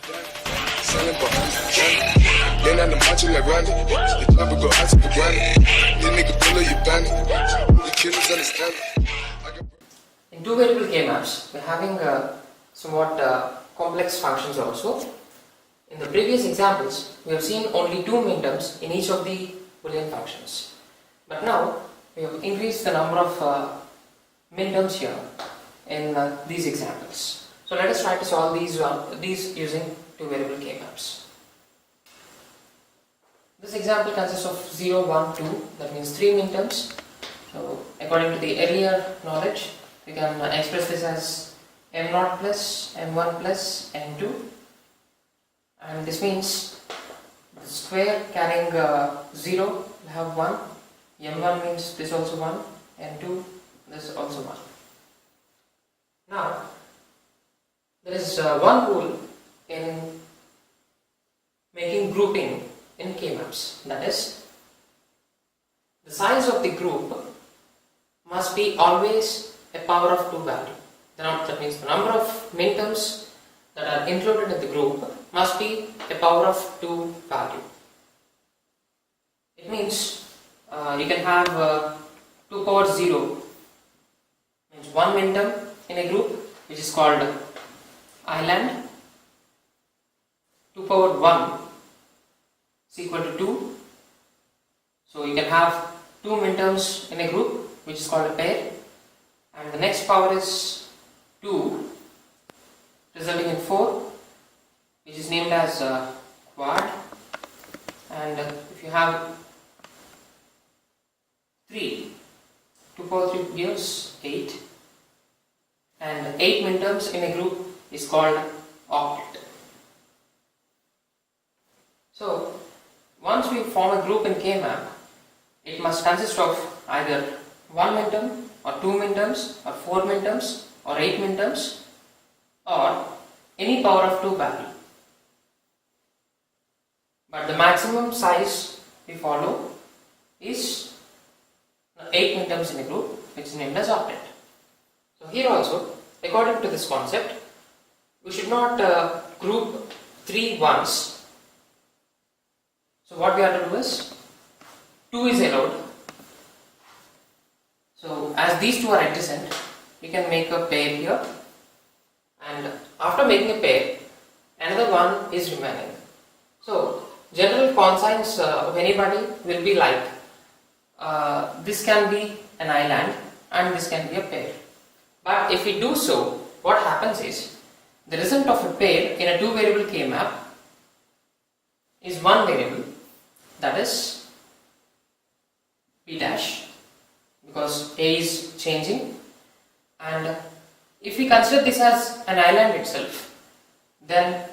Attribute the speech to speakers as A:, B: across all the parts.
A: Selling behind the counter. Then on the macho like Randy. The chopper go out to the granny. This nigga pull up your bandit. The killers understand it.
B: In two variable K maps, we're having somewhat complex functions also. In the previous examples, we have seen only two minterms in each of the Boolean functions. But now, we have increased the number of minterms here in these examples. So let us try to solve these using two variable K maps. This example consists of 0, 1, 2, that means three minterms. So according to the earlier knowledge, we can express this as m0 plus m1 plus m2, and this means the square carrying 0 will have 1, m1 means this also 1, m2 this also 1. Now there is one rule in making grouping in K maps, that is, the size of the group must be always a power of 2 value. That means the number of minterms that are included in the group must be a power of 2 value. It means you can have 2 power 0, means one minterm in a group which is called island. 2 power 1 is equal to 2. So you can have 2 minterms in a group which is called a pair, and the next power is 2, resulting in 4, which is named as quad. And if you have 3, 2 power 3 gives 8, and 8 minterms in a group is called octet. So once we form a group in K map, it must consist of either 1 minterm or 2 minterms or 4 minterms or 8 minterms or any power of 2 value. But the maximum size we follow is 8 minterms in a group, which is named as octet. So here also, according to this concept, we should not group 3 once. So what we have to do is, 2 is allowed. So as these two are adjacent, we can make a pair here, and after making a pair, another one is remaining. So general conscience of anybody will be like, this can be an island and this can be a pair. But if we do so, what happens is, the result of a pair in a two variable K map is one variable, that is b dash, because a is changing, and if we consider this as an island itself, then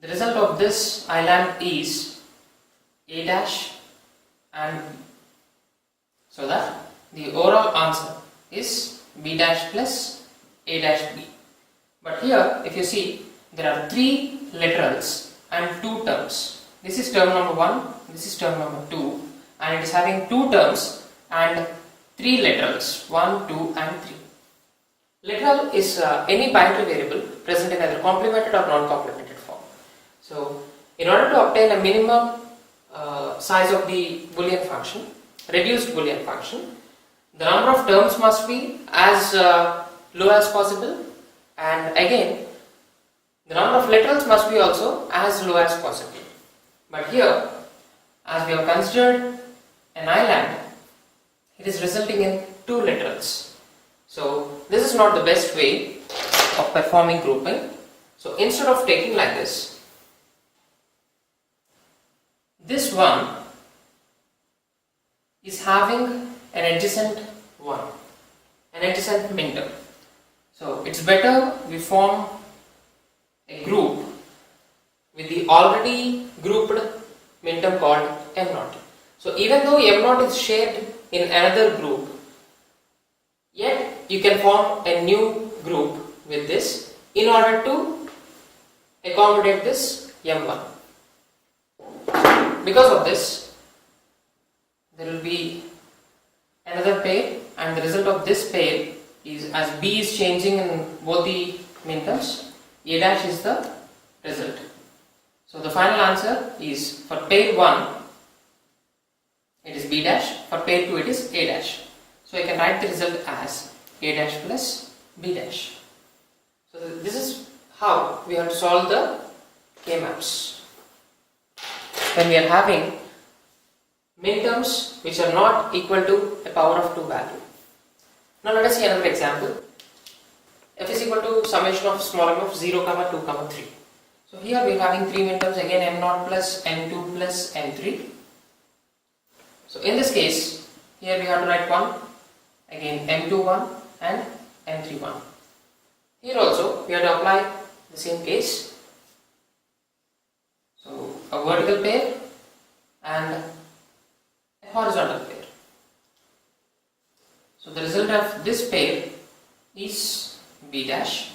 B: the result of this island is a dash and b, so that the overall answer is b dash plus a dash b. But here, if you see, there are 3 literals and 2 terms. This is term number 1, this is term number 2, and it is having 2 terms and 3 literals, 1, 2 and 3. Literal is any binary variable present in either complemented or non-complemented form. So in order to obtain a minimum size of the Boolean function, reduced Boolean function, the number of terms must be as low as possible, and again the number of literals must be also as low as possible. But here, as we have considered an island, it is resulting in 2 literals. So this is not the best way of performing grouping. So instead of taking like this one is having an adjacent one, an adjacent minterm. So it's better we form a group with the already grouped minterm called m0. So even though m0 is shared in another group, yet you can form a new group with this in order to accommodate this m1. Because of this, there will be another pair, and the result of this pair is, as b is changing in both the minterms, a dash is the result. So the final answer is for pair 1 it is b dash, for pair 2 it is a dash. So I can write the result as a dash plus b dash. So this is how we have to solve the K-maps. When we are having minterms which are not equal to a power of 2 value. Now let us see another example. F is equal to summation of small m of 0, 2, 3. So here we are having 3 minterms, again m0 plus m2 plus m3. So in this case, here we have to write 1, again m2 and m3 Here also we have to apply the same case. So a vertical pair and a horizontal pair. So the result of this pair is b dash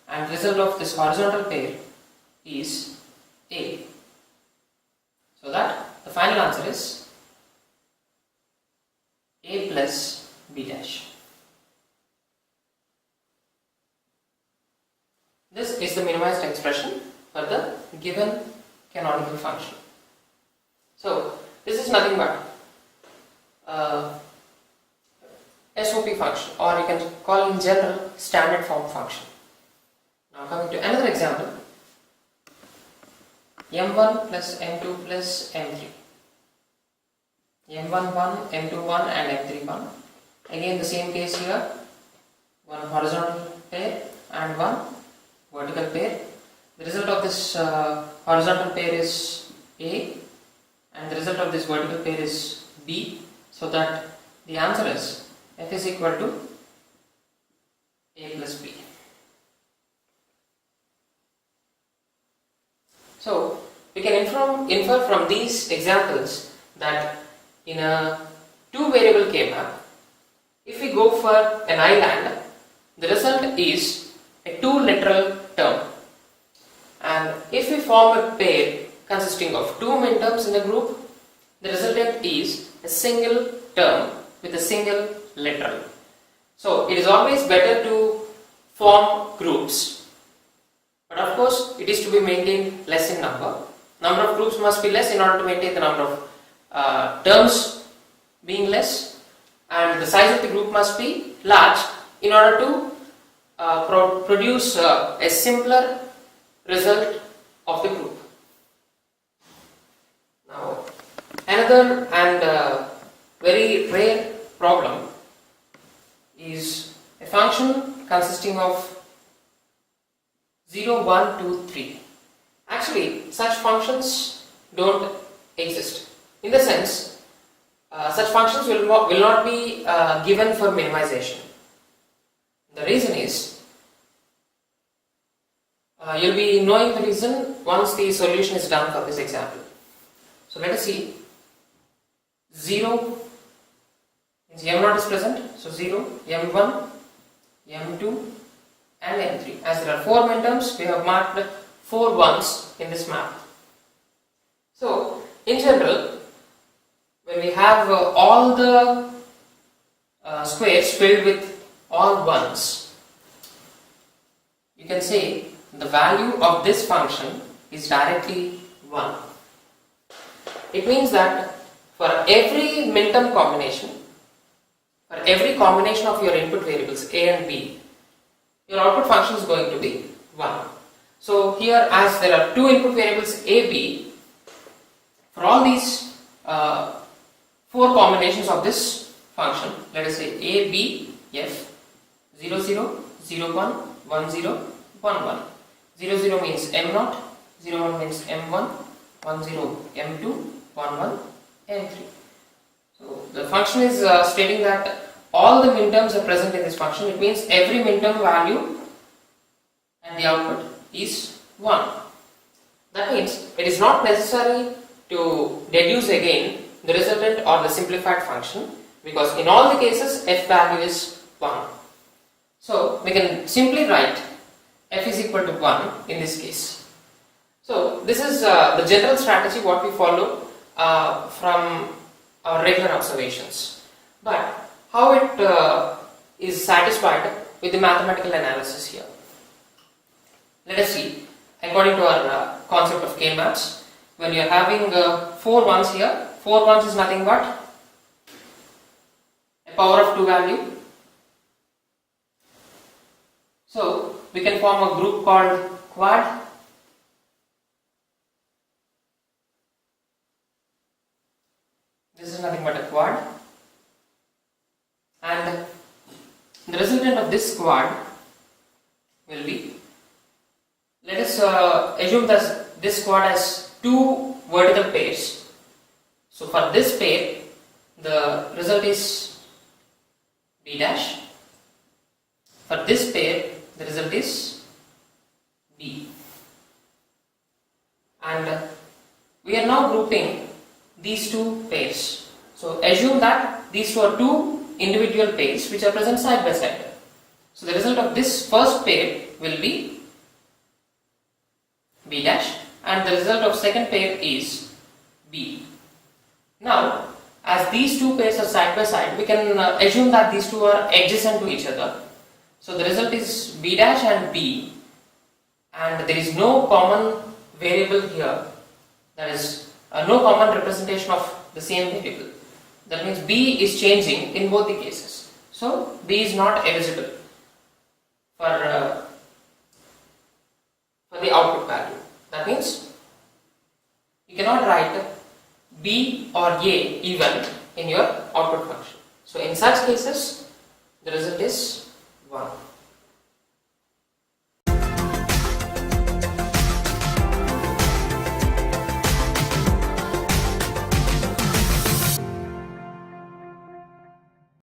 B: and the result of this horizontal pair is a. So that the final answer is a plus b dash. This is the minimized expression for the given canonical function. So this is nothing but SOP function, or you can call in general standard form function. Now coming to another example, m1 plus m2 plus m3. m1 1, m2 1 and m3 1. Again the same case here, one horizontal pair and one vertical pair. The result of this horizontal pair is A and the result of this vertical pair is B, so that the answer is F is equal to A plus B. So we can infer from these examples that in a two variable K-map, if we go for an island, the result is a two literal term, and if we form a pair consisting of two minterms in a group, the resultant is a single term with a single literal. So it is always better to form groups, but of course it is to be maintained less in number. Number of groups must be less in order to maintain the number of terms being less, and the size of the group must be large in order to produce a simpler result of the group. Now another and very rare problem is a function consisting of 0, 1, 2, 3. Actually, such functions don't exist. In the sense, such functions will not be given for minimization. The reason is, you'll be knowing the reason once the solution is done for this example. So let us see. 0 means m0 is present, so 0, m1, m2 and m3. As there are 4 minterms, we have marked 4 ones in this map. So in general, when we have all the squares filled with all ones, you can say the value of this function is directly 1. It means that for every minterm combination, for every combination of your input variables a and b, your output function is going to be 1. So here, as there are two input variables a, b, for all these 4 combinations of this function, let us say a, b, f, 0, 0, 0, 1, 1, 0, 1, 1. 0, 0 means m0, 0, 1 means m1, 1, 0, m2, 1, 1, m3. So the function is stating that all the minterms are present in this function. It means every minterm value and the output is 1. That means it is not necessary to deduce again the resultant or the simplified function, because in all the cases f value is 1. So we can simply write f is equal to 1 in this case. So this is the general strategy what we follow from our regular observations. But how it is satisfied with the mathematical analysis here. Let us see. according to our concept of K-maps, when you are having 4 ones here, 4 ones is nothing but a power of 2 value. So we can form a group called quad. This is nothing but a quad, and the resultant of this quad will be, let us assume that this quad has 2 vertical pairs. So for this pair, the result is B dash. For this pair, the result is B. And we are now grouping these 2 pairs. So assume that these are 2 individual pairs which are present side by side. So the result of this first pair will be B dash, and the result of second pair is B. Now, as these 2 pairs are side by side, we can assume that these 2 are adjacent to each other. So the result is B dash and B, and there is no common variable here, that is no common representation of the same variable. That means B is changing in both the cases. So B is not eligible for the output value. That means you cannot write B or A even in your output function. So in such cases, the result is